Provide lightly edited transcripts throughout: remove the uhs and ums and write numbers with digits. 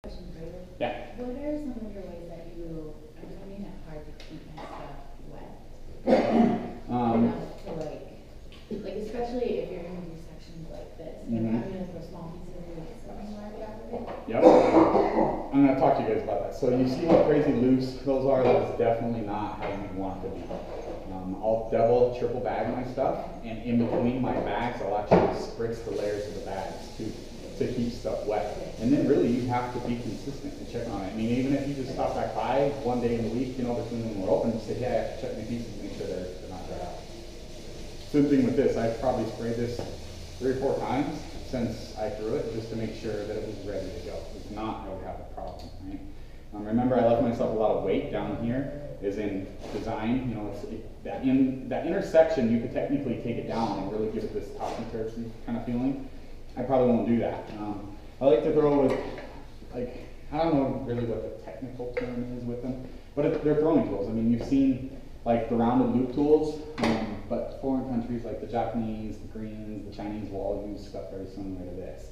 Question for you. Yeah. What are some of your ways that you are finding it hard to keep my stuff wet? Enough to like especially if you're gonna do sections like this. Like I'm gonna throw small pieces and make something large out of it. Yep. I'm gonna talk to you guys about that. So you see how crazy loose those are? That's definitely not how you want it to be. I'll double, triple bag my stuff, and in between my bags, I'll actually spritz the layers of the bags too, to keep stuff wet. And then really you have to be consistent and check on it. I mean, even if you just stop back by one day in the week, between when we're open, just say, hey, I have to check my pieces to make sure they're not dried out. Same thing with this. I've probably sprayed this 3 or 4 times since I threw it, just to make sure that it was ready to go. If not, I would have a problem, right? Remember, I left myself a lot of weight down here, is in design. You know, that intersection, you could technically take it down and really give it this topsy-turvy kind of feeling. I probably won't do that. I like to throw with, like, I don't know really what the technical term is with them, but they're throwing tools. I mean, you've seen like the rounded loop tools, but foreign countries like the Japanese, the Koreans, the Chinese will all use stuff very similar to this.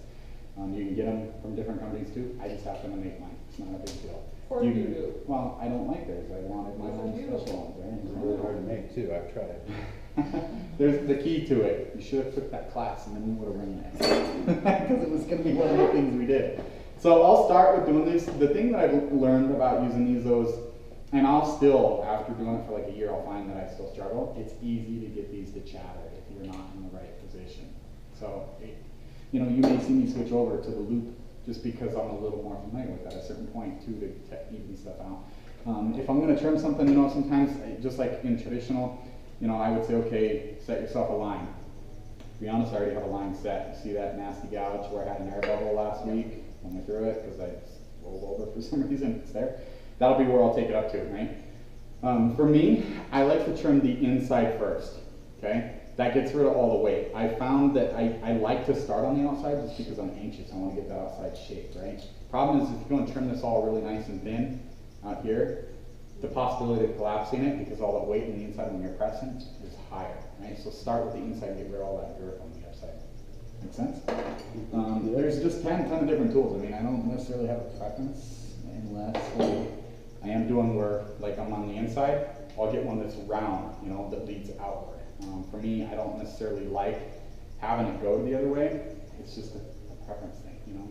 You can get them from different companies too. I just happen to make mine. It's not a big deal. Or you do. Well, I don't like theirs. I wanted my own special ones, right? It's really hard to make too. I've tried. There's the key to it. You should have took that class and then you would have run this. Because it was going to be one of the things we did. So I'll start with doing this. The thing that I've learned about using these, and I'll still, after doing it for like a year, I'll find that I still struggle. It's easy to get these to chatter if you're not in the right position. So, you know, you may see me switch over to the loop just because I'm a little more familiar with that at a certain point too, to even stuff out. If I'm going to trim something, you know, sometimes just like in traditional, you know, I would say, okay, set yourself a line. To be honest, I already have a line set. You see that nasty gouge where I had an air bubble last week when I threw it because I rolled over for some reason. It's there. That'll be where I'll take it up to, right? For me, I like to trim the inside first, okay? That gets rid of all the weight. I found that I like to start on the outside just because I'm anxious. I want to get that outside shape, right? Problem is if you go and trim this all really nice and thin out here, the possibility of collapsing it because all that weight on the inside when you're pressing is higher, right? So start with the inside and get rid of all that dirt on the outside. Make sense? There's just 10 of different tools. I mean, I don't necessarily have a preference unless I am doing where, like I'm on the inside, I'll get one that's round, you know, that leads outward. For me, I don't necessarily like having it go the other way. It's just a preference thing, you know.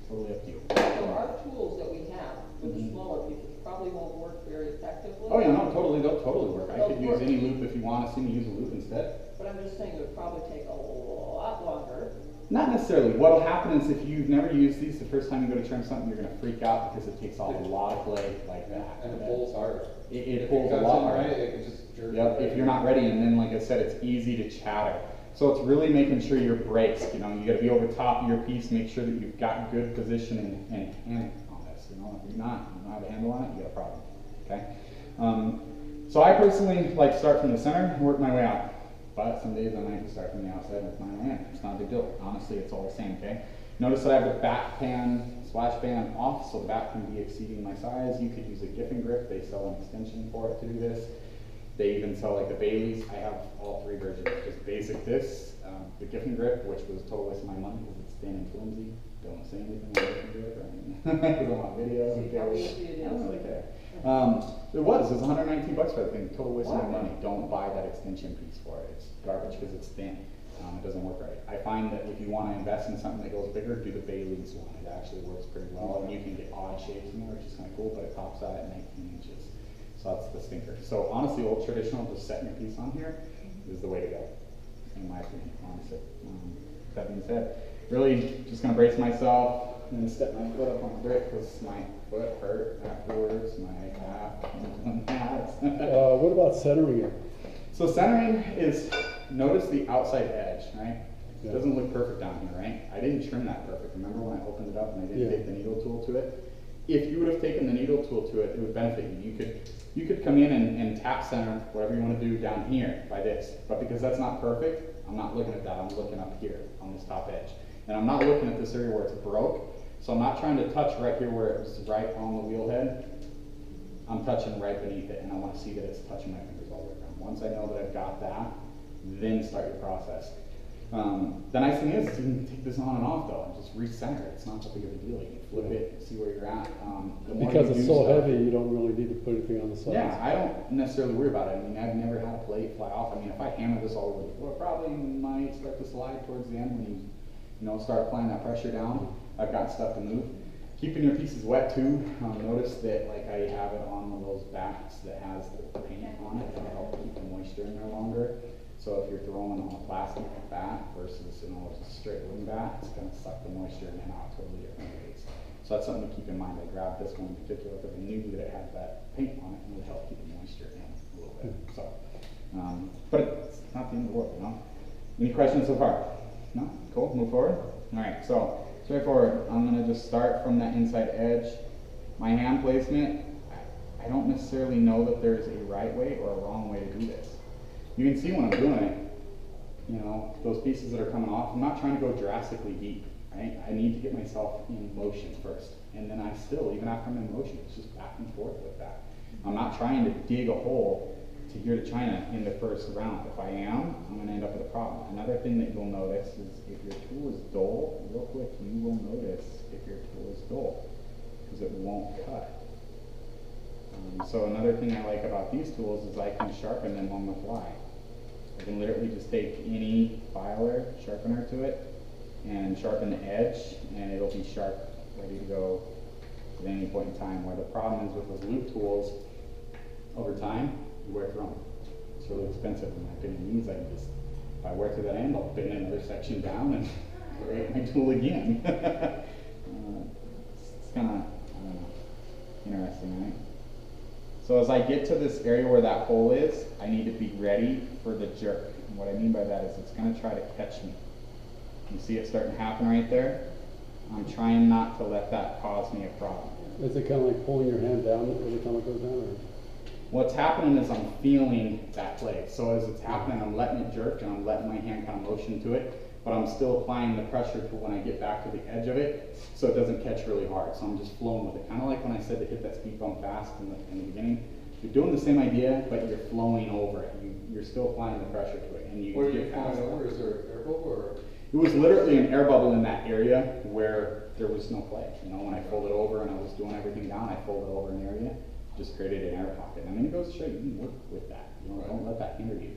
Totally up to you. So our tools that we have with the smaller pieces probably won't work very effectively. Oh yeah, no, totally, they'll totally work. I could use any loop if you want to see me use a loop instead. But I'm just saying it would probably take a lot longer. Not necessarily. What'll happen is if you've never used these, the first time you go to trim something, you're going to freak out because it takes off a lot of clay like that. And it pulls hard. It pulls a lot harder. Right, it can just jerk. Yep, if you're not ready, and then like I said, it's easy to chatter. So it's really making sure you're braced. You know, you got to be over top of your piece, make sure that you've got good position and hand on this. You know, if you're not, you don't have a handle on it, you got a problem. Okay. So I personally like to start from the center and work my way out. But some days I might start from the outside with my hand. It's not a big deal. Honestly, it's all the same, okay? Notice that I have the back pan, splash pan off, so the back can be exceeding my size. You could use a Giffen grip. They sell an extension for it to do this. They even sell like the Baileys. I have all 3 versions. Just basic this, the Giffen grip, which was a total waste of my money because it's thin and flimsy. Don't say anything about Giffen grip or anything. Because I'm on video. I don't really care. It was $119 for that thing. Total waste of my money. Don't buy that extension piece for it. It's garbage because it's thin. It doesn't work right. I find that if you want to invest in something that goes bigger, do the Bailey's one. It actually works pretty well, and you can get odd shapes in there, which is kind of cool. But it tops out at 19 inches, so that's the stinker. So honestly, old traditional, just setting your piece on here is the way to go, in my opinion. Honestly. That being said, really just gonna brace myself and step my foot up on the brick because my foot hurt afterwards. My calf. What about centering it? So centering is, notice the outside edge, right? Yeah. It doesn't look perfect down here, right? I didn't trim that perfect. Remember when I opened it up and I didn't take the needle tool to it? If you would have taken the needle tool to it, it would benefit you. You could come in and tap center whatever you want to do down here by this. But because that's not perfect, I'm not looking at that. I'm looking up here on this top edge. And I'm not looking at this area where it's broke. So I'm not trying to touch right here where it's right on the wheel head. I'm touching right beneath it, and I want to see that it's touching my fingers all the way around. Once I know that I've got that, then start your process. The nice thing is you can take this on and off though, and just recenter it. It's not that big of a deal. You can flip it, see where you're at. The more Because you it's do so stuff- heavy, you don't really need to put anything on the sides. Yeah, I don't necessarily worry about it. I mean, I've never had a plate fly off. I mean, if I hammer this all over the floor, probably might start to slide towards the end when you start applying that pressure down. I've got stuff to move. Keeping your pieces wet too. Notice that like I have it on one of those bats that has the paint on it to help keep the moisture in there longer. So if you're throwing on a plastic bat versus just a straight wooden bat, it's going to suck the moisture in and out totally different ways. So that's something to keep in mind. I grabbed this one in particular because I knew that it had that paint on it and it would help keep the moisture in a little bit. So, but it's not the end of the world, you know. Any questions so far? No? Cool. Move forward. All right. So straightforward. I'm going to just start from that inside edge. My hand placement. I don't necessarily know that there's a right way or a wrong way to do this. You can see when I'm doing it, those pieces that are coming off, I'm not trying to go drastically deep, right? I need to get myself in motion first. And then I still, even after I'm in motion, it's just back and forth with that. I'm not trying to dig a hole to here to China in the first round. If I am, I'm going to end up with a problem. Another thing that you'll notice is if your tool is dull, real quick, you will notice if your tool is dull, because it won't cut. So another thing I like about these tools is I can sharpen them on the fly. I can literally just take any filer, sharpener to it, and sharpen the edge, and it'll be sharp, ready to go at any point in time. Where the problem is with those loop tools, over time, you wear through them. It's really expensive in my opinion. These, if I wear through that end, I'll bend another section down and create my tool again. It's kind of, interesting, right? So as I get to this area where that hole is, I need to be ready for the jerk. And what I mean by that is it's going to try to catch me. You see it starting to happen right there? I'm trying not to let that cause me a problem. Is it kind of like pulling your hand down every time it goes down? Or? What's happening is I'm feeling that play. So as it's happening, I'm letting it jerk and I'm letting my hand kind of motion to it, but I'm still applying the pressure to when I get back to the edge of it so it doesn't catch really hard. So I'm just flowing with it. Kind of like when I said to hit that speed bump fast in the beginning. You're doing the same idea, but you're flowing over it. You're still applying the pressure to it. And What are you get past flying that. over? Is there an air bubble or? It was literally an air bubble in that area where there was no play. When I folded over and I was doing everything down, I folded over an area, just created an air pocket. I mean, it goes to show you can work with that. Don't let that hinder you.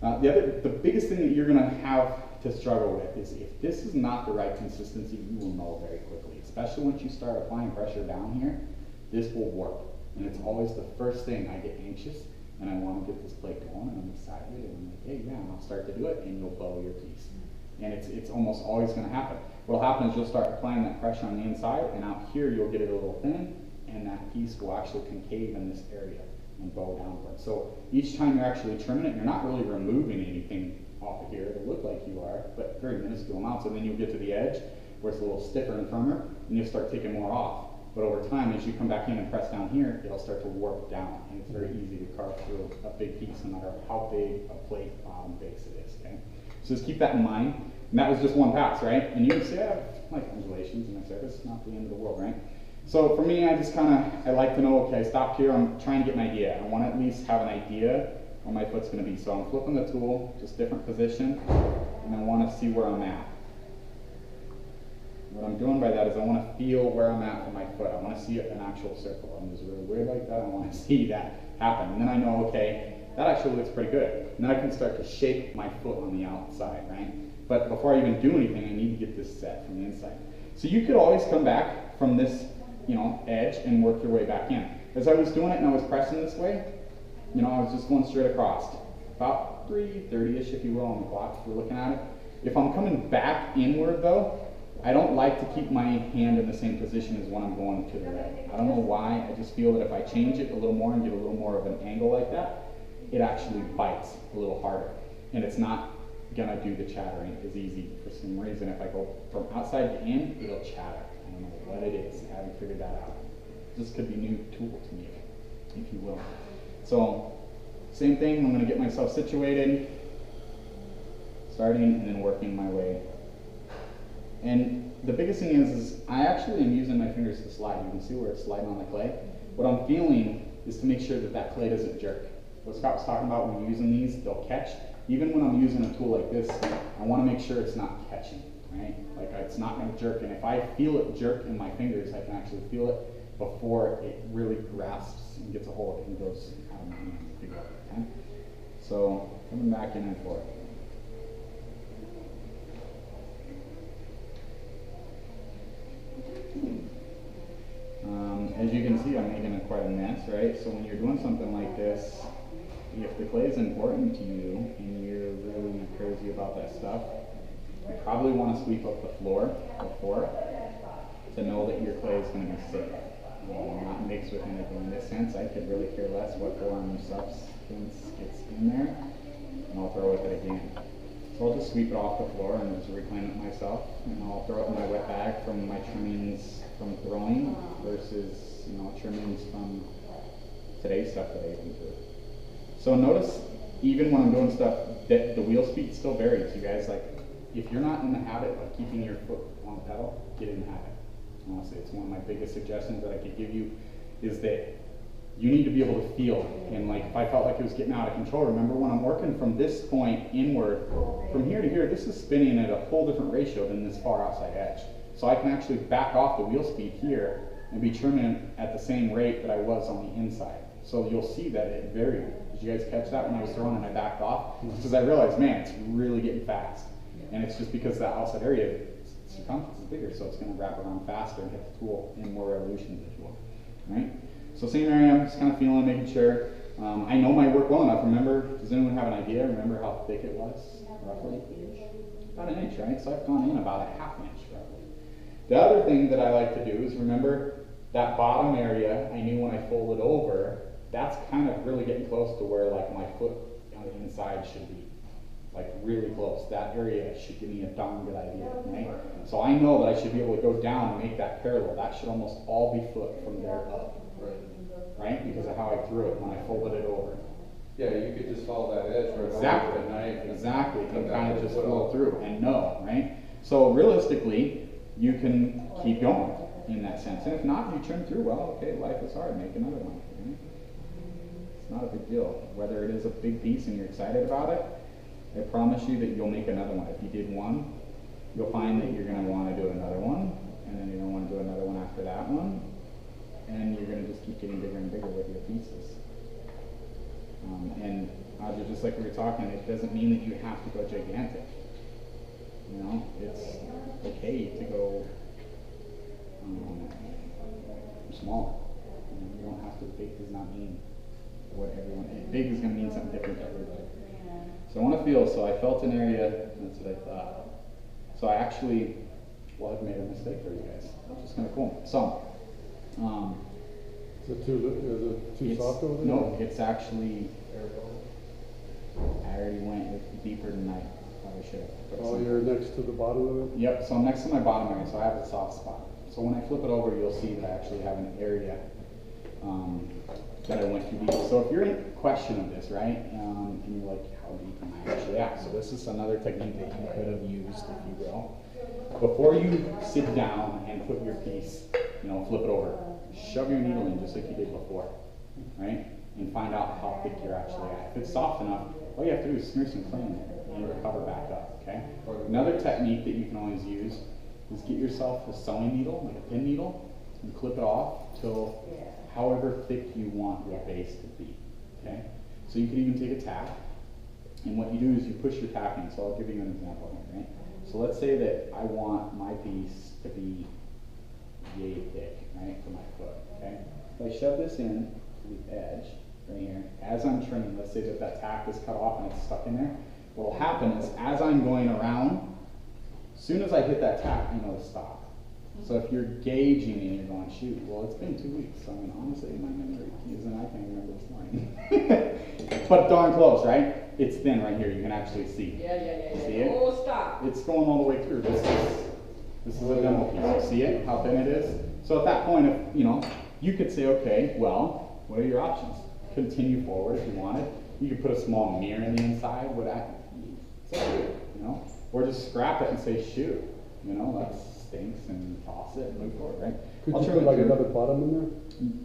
The biggest thing that you're going to have to struggle with is if this is not the right consistency, you will know very quickly. Especially once you start applying pressure down here, this will warp. And it's always the first thing I get anxious and I want to get this plate going and I'm excited and I'm like, hey, yeah, and I'll start to do it and you'll blow your piece. And it's almost always going to happen. What'll happen is you'll start applying that pressure on the inside and out here you'll get it a little thin and that piece will actually concave in this area and bow downward. So each time you're actually trimming it, you're not really removing anything off of here. It'll look like you are, but very minuscule amounts. And then you'll get to the edge where it's a little stiffer and firmer and you'll start taking more off. But over time, as you come back in and press down here, it'll start to warp down. And it's very easy to carve through a big piece, no matter how big a plate bottom base it is, okay? So just keep that in mind. And that was just one pass, right? And you can see I have like undulations in my surface, not the end of the world, right? So for me, I just I like to know, okay, I stopped here, I'm trying to get an idea. I want to at least have an idea where my foot's going to be. So I'm flipping the tool, just different position, and I want to see where I'm at. What I'm doing by that is I want to feel where I'm at with my foot. I want to see an actual circle. I'm just really weird like that. I want to see that happen. And then I know, okay, that actually looks pretty good. And then I can start to shape my foot on the outside, right? But before I even do anything, I need to get this set from the inside. So you could always come back from this, edge and work your way back in. As I was doing it and I was pressing this way, I was just going straight across. About 3:30-ish, if you will, on the clock if we're looking at it. If I'm coming back inward though, I don't like to keep my hand in the same position as when I'm going to the right. I don't know why, I just feel that if I change it a little more and get a little more of an angle like that, it actually bites a little harder. And it's not gonna do the chattering as easy for some reason. If I go from outside to in, it'll chatter. I don't know what it is, I haven't figured that out. This could be new tool to me, if you will. So, same thing, I'm gonna get myself situated, starting and then working my way. And the biggest thing is I actually am using my fingers to slide. You can see where it's sliding on the clay. What I'm feeling is to make sure that that clay doesn't jerk. What Scott was talking about when you're using these, they'll catch, even when I'm using a tool like this, I want to make sure it's not catching, right? Like it's not going to jerk, and if I feel it jerk in my fingers, I can actually feel it before it really grasps and gets a hold and goes out of my hand. Okay? So coming back in and forth. As you can see, I'm making it quite a mess, right? So when you're doing something like this, if the clay is important to you and you're really crazy about that stuff, you probably want to sweep up the floor before to know that your clay is going to be safe. Not mixed with anything. In this sense, I could really care less what forearm substance gets in there, and I'll throw it again. So I'll just sweep it off the floor and just reclaim it myself, and I'll throw it in my wet bag from my trimmings from throwing versus, you know, trimmings from today's stuff that I even threw. So notice, even when I'm doing stuff, that the wheel speed still varies. You guys, like, if you're not in the habit of keeping your foot on the pedal, get in the habit. Honestly, it's one of my biggest suggestions that I could give you is that you need to be able to feel. And like, if I felt like it was getting out of control, remember when I'm working from this point inward, from here to here, this is spinning at a whole different ratio than this far outside edge. So I can actually back off the wheel speed here and be trimming at the same rate that I was on the inside. So you'll see that it varied. Did you guys catch that when I was throwing and I backed off? Because I realized, man, it's really getting fast. And it's just because that outside area circumference is bigger, so it's going to wrap around faster and hit the tool in more revolutions, if you will. Right? So same area, I'm just kind of feeling, making sure. I know my work well enough. Remember, does anyone have an idea? Remember how thick it was, roughly? About an inch, right? So I've gone in about a half inch, roughly. The other thing that I like to do is remember that bottom area, I knew when I folded over, that's kind of really getting close to where like my foot on the inside should be. Like really close. That area should give me a darn good idea, right? So I know that I should be able to go down and make that parallel. That should almost all be foot from there up, right? Because of how I threw it when I folded it over. Yeah, you could just follow that edge right Exactly. over the knife. Exactly. And kind of just flow through and know, right? So realistically, you can keep going in that sense. And if not, you trim through, well, okay, life is hard, make another one. Right? It's not a big deal. Whether it is a big piece and you're excited about it, I promise you that you'll make another one. If you did one, you'll find that you're going to want to do another one, and then you're going to want to do another one after that one, and you're going to just keep getting bigger and bigger with your pieces. And just like we were talking, it doesn't mean that you have to go gigantic. You know, it's okay to go small. You don't have to. Big does not mean what everyone. Big is going to mean something different to everybody. So I want to feel. So I felt an area. That's what I thought. So I actually, well, I've made a mistake for you guys, which is kind of cool. So, Is it too soft over there? no, it's actually. I already went deeper than I probably should have. Oh, you're next to the bottom of it? Yep, so I'm next to my bottom area, so I have a soft spot. So when I flip it over, you'll see that I actually have an area that I went too deep. So if you're in question of this, right, and you're like, how deep am I actually at? So this is another technique that you could have used, if you will. Before you sit down and put your piece, flip it over, shove your needle in just like you did before, right? And find out how thick you're actually at. If it's soft enough, all you have to do is smear some clay in there and recover back up, okay? Another technique that you can always use is get yourself a sewing needle, like a pin needle, and clip it off till however thick you want your base to be, okay? So you could even take a tack, and what you do is you push your tack in. So I'll give you an example here, right? So let's say that I want my piece to be yay thick, right, for my foot, okay? If I shove this in to the edge, right here, as I'm trimming, let's say that that tack is cut off and it's stuck in there, what will happen is as I'm going around, as soon as I hit that tack, I know to stop. So if you're gauging and you're going, shoot, well, it's been 2 weeks. I mean, honestly, my memory is, and I can't remember this morning. But darn close, right? It's thin right here. You can actually see. Yeah. See it? Oh, stop. It's going all the way through. This is a demo piece. You see it? How thin it is? So at that point, you could say, okay, well, what are your options? Continue forward if you wanted. You could put a small mirror in the inside. Or just scrap it and say, shoot, that stinks, and toss it and move forward, right? Could you put like another bottom in there?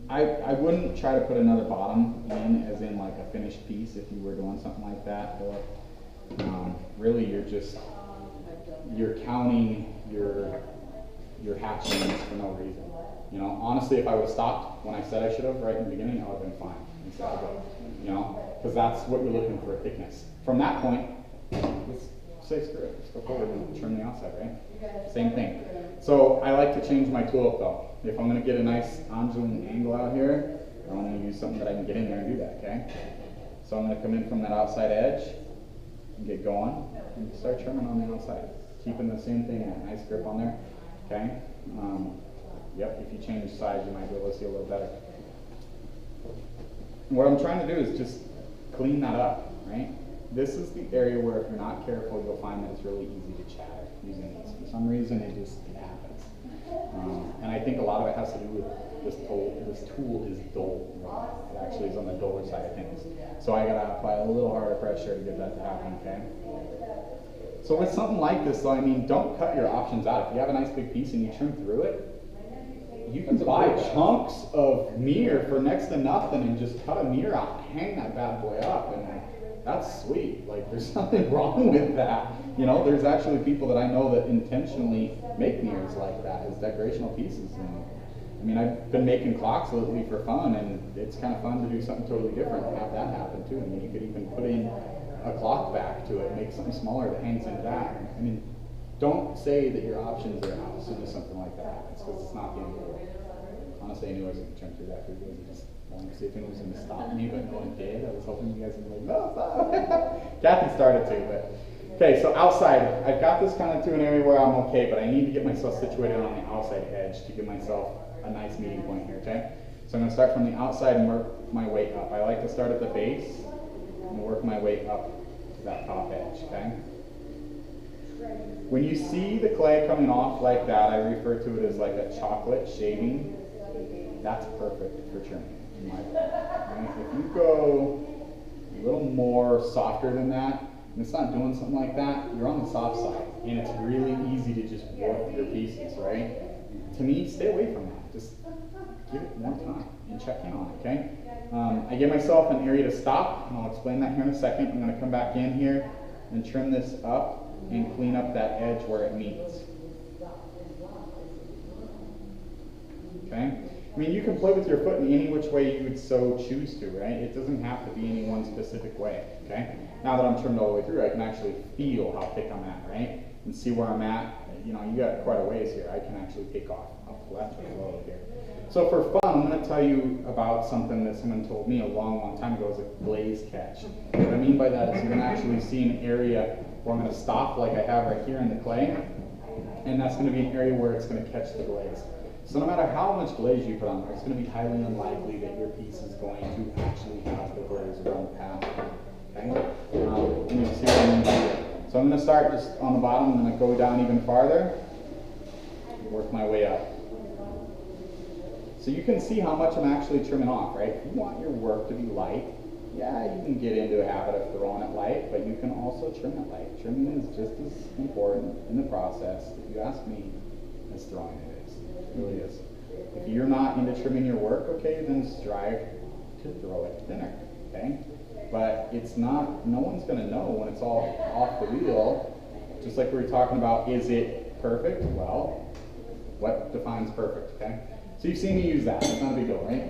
I wouldn't try to put another bottom in as in like a finished piece if you were doing something like that. Or Really you're counting your hatchings for no reason. You know, honestly, if I would have stopped when I said I should have right in the beginning, I would have been fine instead of go. You know, because that's what you're looking for, thickness. From that point, let's say screw it. Let's go forward and trim the outside, right? Same thing. So I like to change my tool up though. If I'm going to get a nice undulating angle out here, I want to use something that I can get in there and do that, okay? So I'm going to come in from that outside edge and get going and start trimming on the outside. Keeping the same thing, a nice grip on there, okay? Yep, if you change sides, you might be able to see a little better. What I'm trying to do is just clean that up, right? This is the area where if you're not careful, you'll find that it's really easy to chatter using these. For some reason, it happens. And I think a lot of it has to do with this tool is dull. Right? It actually is on the duller side of things. So I gotta apply a little harder pressure to get that to happen, okay? So with something like this, though, I mean, don't cut your options out. If you have a nice big piece and you trim through it, you can buy chunks of mirror for next to nothing and just cut a mirror out and hang that bad boy up, and that's sweet. Like, there's nothing wrong with that. You know, there's actually people that I know that intentionally make mirrors like that as decorational pieces. And I mean, I've been making clocks lately for fun, and it's kind of fun to do something totally different and have that happen too. I mean, you could even put in a clock back to it, make something smaller that hangs into that. I mean, don't say that your options are out as soon as something like that happens, because it's not the end of the world. Honestly, I knew I was going to trim through that for you guys. I just wanted to see if anyone was going to stop me, but no one did. I was hoping you guys would be like, no, stop. Kathy started to, but. Okay, so outside, I've got this kind of to an area where I'm okay, but I need to get myself situated on the outside edge to give myself a nice meeting point here, okay? So I'm going to start from the outside and work my way up. I like to start at the base and work my way up to that top edge, okay? When you see the clay coming off like that, I refer to it as like a chocolate shaving. That's perfect for trimming, in my opinion. If you go a little more softer than that, and it's not doing something like that, you're on the soft side, and it's really easy to just warp your pieces, right? To me, stay away from that. Just give it more time and check in on it, okay? I give myself an area to stop, and I'll explain that here in a second. I'm going to come back in here and trim this up and clean up that edge where it meets. Okay? I mean, you can play with your foot in any which way you would so choose to, right? It doesn't have to be any one specific way, okay? Now that I'm trimmed all the way through, I can actually feel how thick I'm at, right? And see where I'm at. You know, you got quite a ways here. I can actually take off up left or low here. So for fun, I'm going to tell you about something that someone told me a long, long time ago as a glaze catch. What I mean by that is you're going to actually see an area where I'm going to stop like I have right here in the clay, and that's going to be an area where it's going to catch the glaze. So no matter how much glaze you put on there, it's going to be highly unlikely that your piece is going to actually have the glaze around the path. Okay? And you see what I mean by that. So I'm going to start just on the bottom. I'm going to go down even farther and work my way up. So you can see how much I'm actually trimming off, right? If you want your work to be light, yeah, you can get into a habit of throwing it light, but you can also trim it light. Trimming is just as important in the process, if you ask me, as throwing it is. It really is. If you're not into trimming your work, okay, then strive to throw it thinner, okay? But it's not, no one's going to know when it's all off the wheel. Just like we were talking about, is it perfect? Well, what defines perfect, okay? So you've seen me use that. It's not a big deal, right?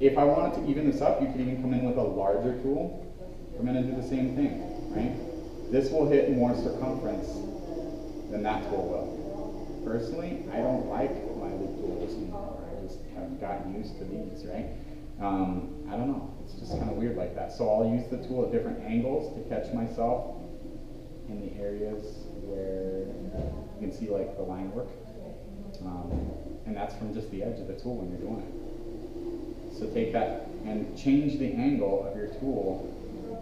If I wanted to even this up, you could even come in with a larger tool. Come in and do the same thing, right? This will hit more circumference than that tool will. Personally, I don't like my loop tools anymore. I just have gotten used to these, right? I don't know. It's just kind of weird like that. So I'll use the tool at different angles to catch myself in the areas where you can see like the line work. And that's from just the edge of the tool when you're doing it. So take that and change the angle of your tool.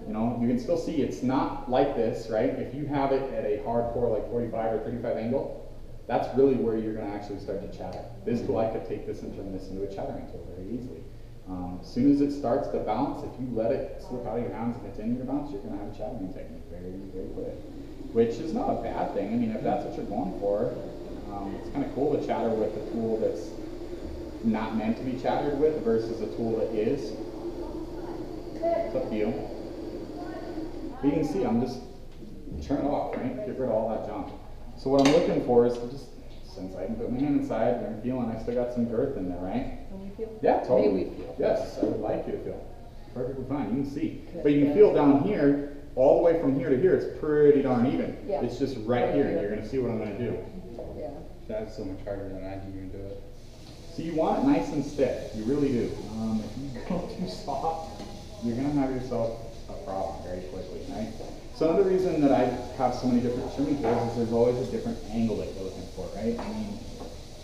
You know, you can still see it's not like this, right? If you have it at a hardcore like 45 or 35 angle, that's really where you're going to actually start to chatter. This tool, I could take this and turn this into a chattering tool very easily. As soon as it starts to bounce, if you let it slip out of your hands and continue to bounce, you're going to have a chattering technique very, very quick. Which is not a bad thing. I mean, if that's what you're going for, it's kind of cool to chatter with a tool that's not meant to be chattered with versus a tool that is. It's up to you. But you can see I'm just turn it off, right? Get rid of all that junk. So what I'm looking for is just, since I can put my hand inside and I'm feeling I still got some girth in there, right? Can we feel? Yeah, totally. May we feel? Yes, I would like you to feel. Perfectly fine, you can see. But you can feel down here, all the way from here to here, it's pretty darn even. Yeah. It's just right here, and you're gonna see what I'm gonna do. Yeah. That's so much harder than I can even do it. So you want it nice and stiff, you really do. If you go too soft, you're gonna have yourself a problem very quickly, right? So another reason that I have so many different trimming tools is there's always a different angle that you're looking for, right? I mean,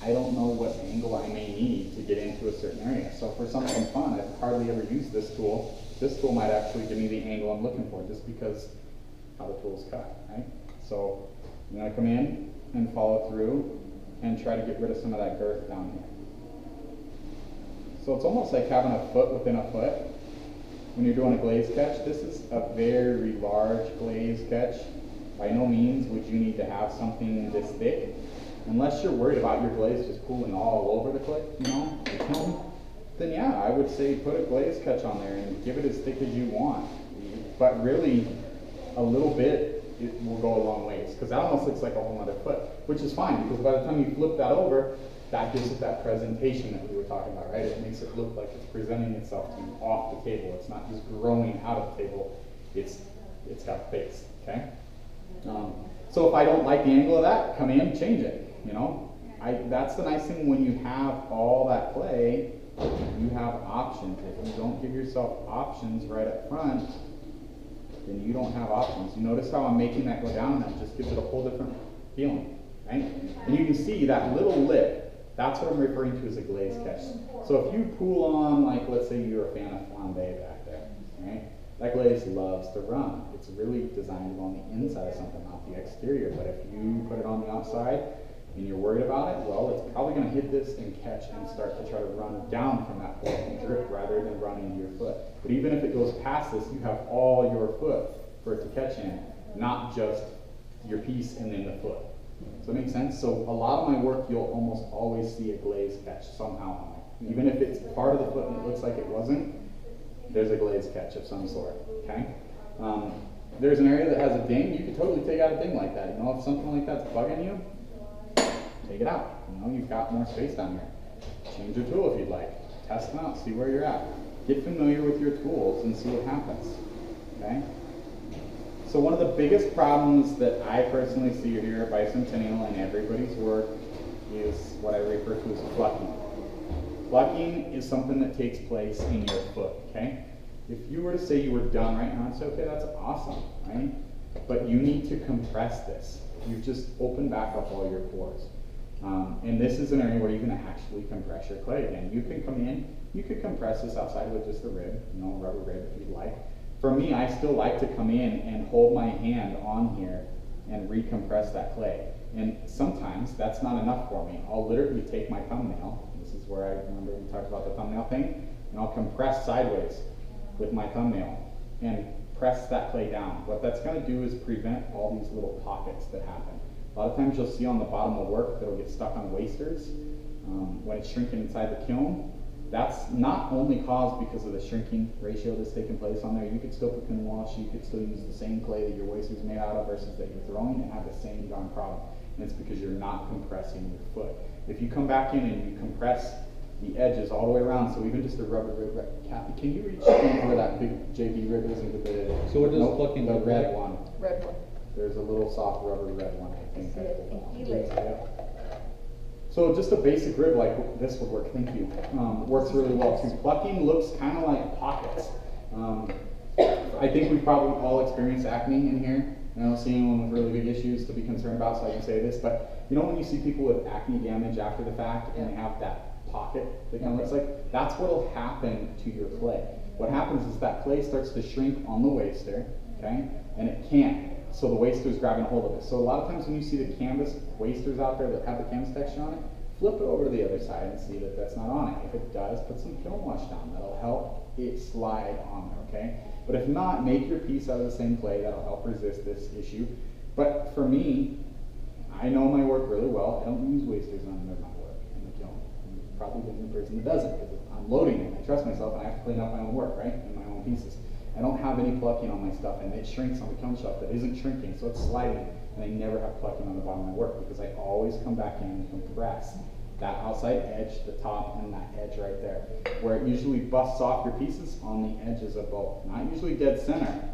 I don't know what angle I may need to get into a certain area. So for something fun, I've hardly ever used this tool. This tool might actually give me the angle I'm looking for just because how the tool's cut, right? So I'm gonna come in and follow through and try to get rid of some of that girth down here. So it's almost like having a foot within a foot. When you're doing a glaze catch, this is a very large glaze catch. By no means would you need to have something this thick, unless you're worried about your glaze just pooling all over the clip, you know, the kiln, then yeah, I would say put a glaze catch on there and give it as thick as you want. But really, a little bit, it will go a long ways, because that almost looks like a whole other foot, which is fine, because by the time you flip that over, that gives it that presentation that we were talking about, right? It makes it look like it's presenting itself to you off the table. It's not just growing out of the table. It's got face, okay? So if I don't like the angle of that, come in, change it, you know? That's the nice thing when you have all that clay, you have options. If you don't give yourself options right up front, then you don't have options. You notice how I'm making that go down? That just gives it a whole different feeling, right? And you can see that little lip. That's what I'm referring to as a glaze catch. So if you pool on, like, let's say you're a fan of flambe back there, right? That glaze loves to run. It's really designed to go on the inside of something, not the exterior. But if you put it on the outside and you're worried about it, well, it's probably going to hit this and catch and start to try to run down from that point and drip rather than running to your foot. But even if it goes past this, you have all your foot for it to catch in, not just your piece and then the foot. Does that make sense? So a lot of my work, you'll almost always see a glaze catch somehow on it. Even if it's part of the foot and it looks like it wasn't, there's a glaze catch of some sort, okay? There's an area that has a ding, you could totally take out a ding like that. You know, if something like that's bugging you, take it out. You know, you've got more space down here. Change your tool if you'd like. Test them out, see where you're at. Get familiar with your tools and see what happens, okay? So one of the biggest problems that I personally see here at Bicentennial and everybody's work is what I refer to as plucking. Plucking is something that takes place in your foot, okay? If you were to say you were done right now, I'd say, okay, that's awesome, right? But you need to compress this. You've just opened back up all your pores. And this is an area where you can actually compress your clay again. You can come in, you could compress this outside with just a rib, you know, rubber rib if you'd like. For me, I still like to come in and hold my hand on here and recompress that clay. And sometimes that's not enough for me. I'll literally take my thumbnail, this is where I remember we talked about the thumbnail thing, and I'll compress sideways with my thumbnail and press that clay down. What that's going to do is prevent all these little pockets that happen. A lot of times you'll see on the bottom of work that'll get stuck on wasters when it's shrinking inside the kiln. That's not only caused because of the shrinking ratio that's taking place on there. You could still put pin wash, you could still use the same clay that your waster's made out of versus that you're throwing and have the same darn problem. And it's because you're not compressing your foot. If you come back in and you compress the edges all the way around, so even just a rubber rib, Kathy, can you reach in where that big JB rib is into the, So what does plucking the look red like? one? Red one. There's a little soft rubber red one, I think. See it in Helix. Yeah. So just a basic rib like this would work, thank you. Works really well too. Plucking looks kind of like pockets. I think we probably all experience acne in here. I don't see anyone with really big issues to be concerned about, so I can say this, but you know when you see people with acne damage after the fact and they have that pocket that kind of looks like, that's what will happen to your clay. What happens is that clay starts to shrink on the waster, okay, and it can't. So the waster is grabbing a hold of it. So a lot of times when you see the canvas wasters out there that have the canvas texture on it, flip it over to the other side and see that that's not on it. If it does, put some kiln wash down. That'll help it slide on there, okay? But if not, make your piece out of the same clay. That'll help resist this issue. But for me, I know my work really well. I don't use wasters under my work in the kiln. I'm probably the only person that doesn't because I'm loading it. I trust myself and I have to clean up my own work, right? And my own pieces. I don't have any plucking on my stuff, and it shrinks on the kiln shelf that isn't shrinking, so it's sliding, and I never have plucking on the bottom of my work because I always come back in and compress that outside edge, the top, and that edge right there, where it usually busts off your pieces on the edges of both. Not usually dead center.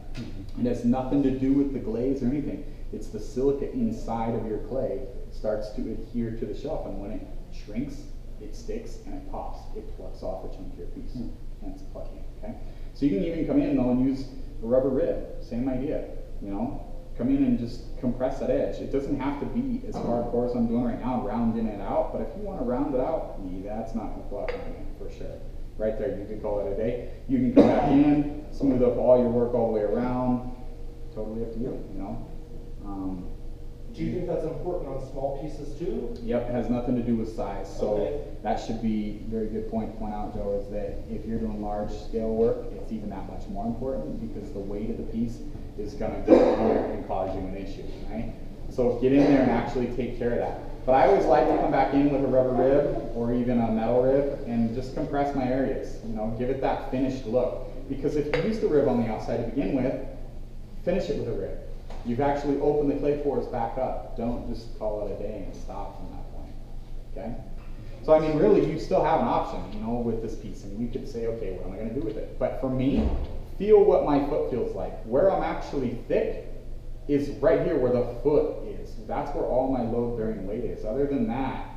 It has nothing to do with the glaze or anything. It's the silica inside of your clay starts to adhere to the shelf, and when it shrinks, it sticks and it pops. It plucks off a chunkier piece, hence plucking. Okay. So you can even come in though and use a rubber rib. Same idea. You know, come in and just compress that edge. It doesn't have to be as hardcore as I'm doing right now, rounding it out. But if you want to round it out, that's not going to pluck on you for sure. Right there, you could call it a day. You can come back in, smooth up all your work all the way around. Totally up to you. You know. Do you think that's important on small pieces too? Yep, it has nothing to do with size. So Okay. that should be a very good point to point out, Joe, is that if you're doing large scale work, it's even that much more important because the weight of the piece is going to go under and cause you an issue, right? So get in there and actually take care of that. But I always like to come back in with a rubber rib or even a metal rib and just compress my areas, you know, give it that finished look. Because if you use the rib on the outside to begin with, finish it with a rib. You've actually opened the clay pores back up. Don't just call it a day and stop from that point, okay? So I mean, really, you still have an option, you know, with this piece. And you could say, okay, what am I going to do with it? But for me, feel what my foot feels like. Where I'm actually thick is right here where the foot is. That's where all my load-bearing weight is. Other than that,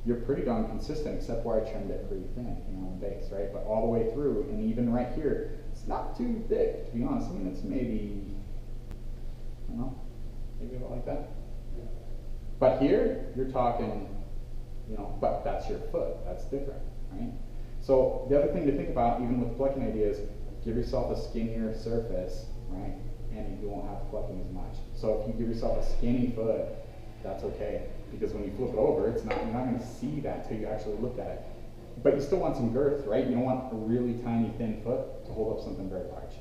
you're pretty darn consistent, except where I trimmed it pretty thin, you know, on the base, right? But all the way through, and even right here, it's not too thick, to be honest. I mean, it's maybe, I don't know, maybe about like that. But here, you're talking, you know, but that's your foot. That's different, right? So the other thing to think about, even with plucking ideas, give yourself a skinnier surface, right? And you won't have plucking as much. So if you give yourself a skinny foot, that's okay. Because when you flip it over, it's not, you're not going to see that until you actually look at it. But you still want some girth, right? You don't want a really tiny, thin foot to hold up something very large.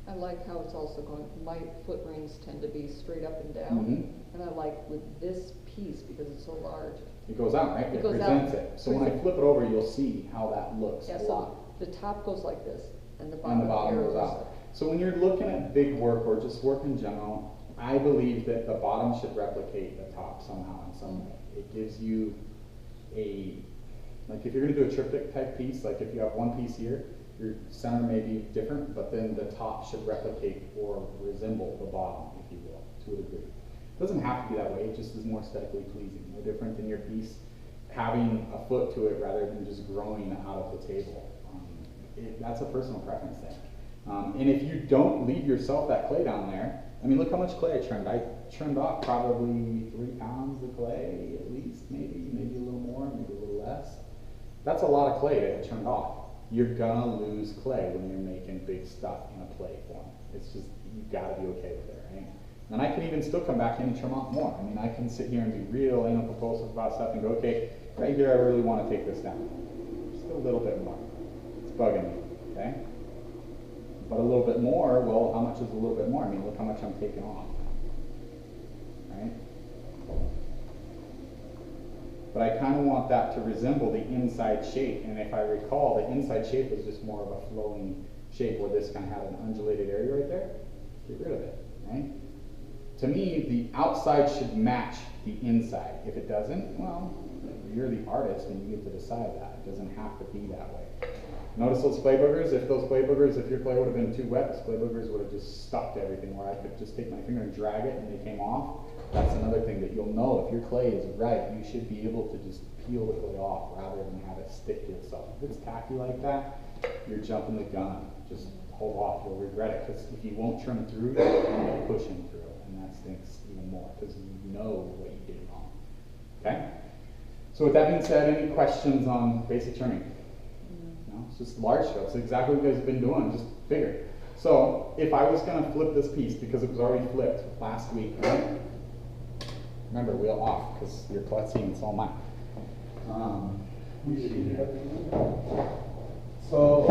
I like how it's also going, my foot rings tend to be straight up and down. And I like with this piece, because it's so large. It goes out, right? It goes presents out. it. So when I flip it over, you'll see how that looks Yeah, a lot. so the top goes like this, and the And the bottom bottom here goes out. So when you're looking at big work or just work in general, I believe that the bottom should replicate the top somehow in some way. It gives you a, like if you're going to do a triptych type piece, like if you have one piece here, your center may be different, but then the top should replicate or resemble the bottom, if you will, to a degree. It doesn't have to be that way, it just is more aesthetically pleasing. No different than your piece having a foot to it rather than just growing out of the table. That's a personal preference thing. And if you don't leave yourself that clay down there, I mean, look how much clay I trimmed. I trimmed off probably 3 pounds of clay, at least, maybe a little more, maybe a little less. That's a lot of clay that I trimmed off. You're gonna lose clay when you're making big stuff in a clay form. It's just, you gotta be okay with it, right? And I can even still come back in and trim off more. I mean, I can sit here and be real anal propulsive about stuff and go, okay, right here I really want to take this down. Just a little bit more. It's bugging me, okay? But a little bit more, well, how much is a little bit more? I mean, look how much I'm taking off, right? But I kind of want that to resemble the inside shape. And if I recall, the inside shape was just more of a flowing shape where this kind of had an undulated area right there. Get rid of it, right? To me, the outside should match the inside. If it doesn't, well, you're the artist and you get to decide that. It doesn't have to be that way. Notice those clay boogers? If your clay would have been too wet, those clay boogers would have just stuck to everything where I could just take my finger and drag it and they came off. That's another thing that you'll know. If your clay is right, you should be able to just peel the clay off rather than have it stick to itself. If it's tacky like that, you're jumping the gun. Just hold off, you'll regret it. Because if you won't trim through, you'll end up pushing through. And that stinks even more because you know what you did wrong. Okay? So with that being said, any questions on basic trimming? No, it's just large scale. It's exactly what you guys have been doing, just bigger. So if I was going to flip this piece because it was already flipped last week, right? Remember, wheel off because you're klutzy, it's all mine. So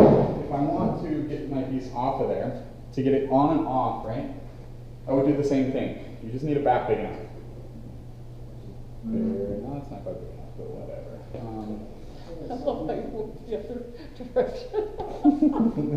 if I want to get my piece off of there, to get it on and off, right? I would do the same thing. You just need a back big enough. No, it's not quite big enough, but whatever. I love how you the other direction.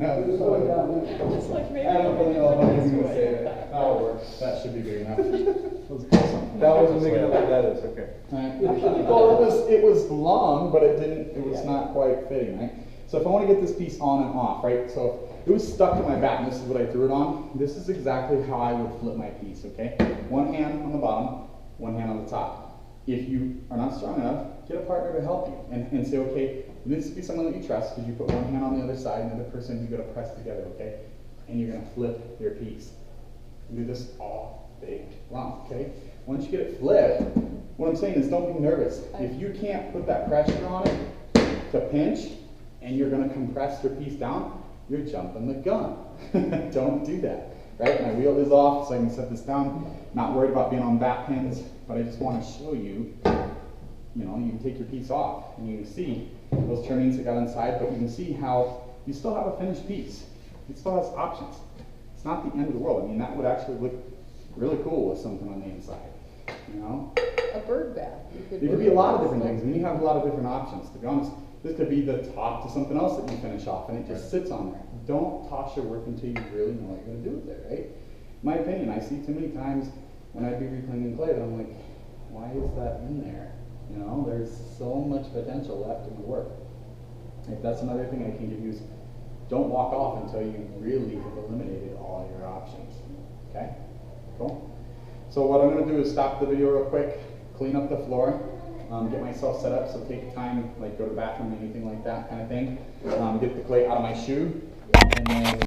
No, Just going down there. Just like maybe. I don't really know if I was gonna this say way. that. That'll work. That should be big enough. Let's go something. That wasn't big enough, that is, okay. Right. Well, it was long, but it was not quite fitting, right? So if I want to get this piece on and off, right? So if it was stuck to my back, and this is what I threw it on. This is exactly how I would flip my piece, okay? One hand on the bottom, one hand on the top. If you are not strong enough, get a partner to help you and say, okay, it needs to be someone that you trust, because you put one hand on the other side and the other person you got to press together, okay? And you're going to flip your piece. Do this all day long, okay? Once you get it flipped, what I'm saying is don't be nervous. If you can't put that pressure on it to pinch and you're going to compress your piece down, you're jumping the gun. Don't do that, right? My wheel is off, so I can set this down. Not worried about being on back pins, but I just want to show you, you know, you can take your piece off and you can see those trimmings that got inside, but you can see how you still have a finished piece. It still has options. It's not the end of the world. I mean, that would actually look really cool with something on the inside, you know? A bird bath. It could be a lot of different things. I mean, you have a lot of different options. To be honest, this could be the top to something else that you finish off, and it just sits on there. Don't toss your work until you really know what you're going to do with it, right? My opinion, I see too many times when I'd be reclaiming clay that I'm like, why is that in there? You know, there's so much potential left in the work. If that's another thing I can give you is don't walk off until you really have eliminated all your options. Okay? Cool? So what I'm going to do is stop the video real quick, clean up the floor, get myself set up, so take time, like go to the bathroom, anything like that kind of thing. Get the clay out of my shoe, and then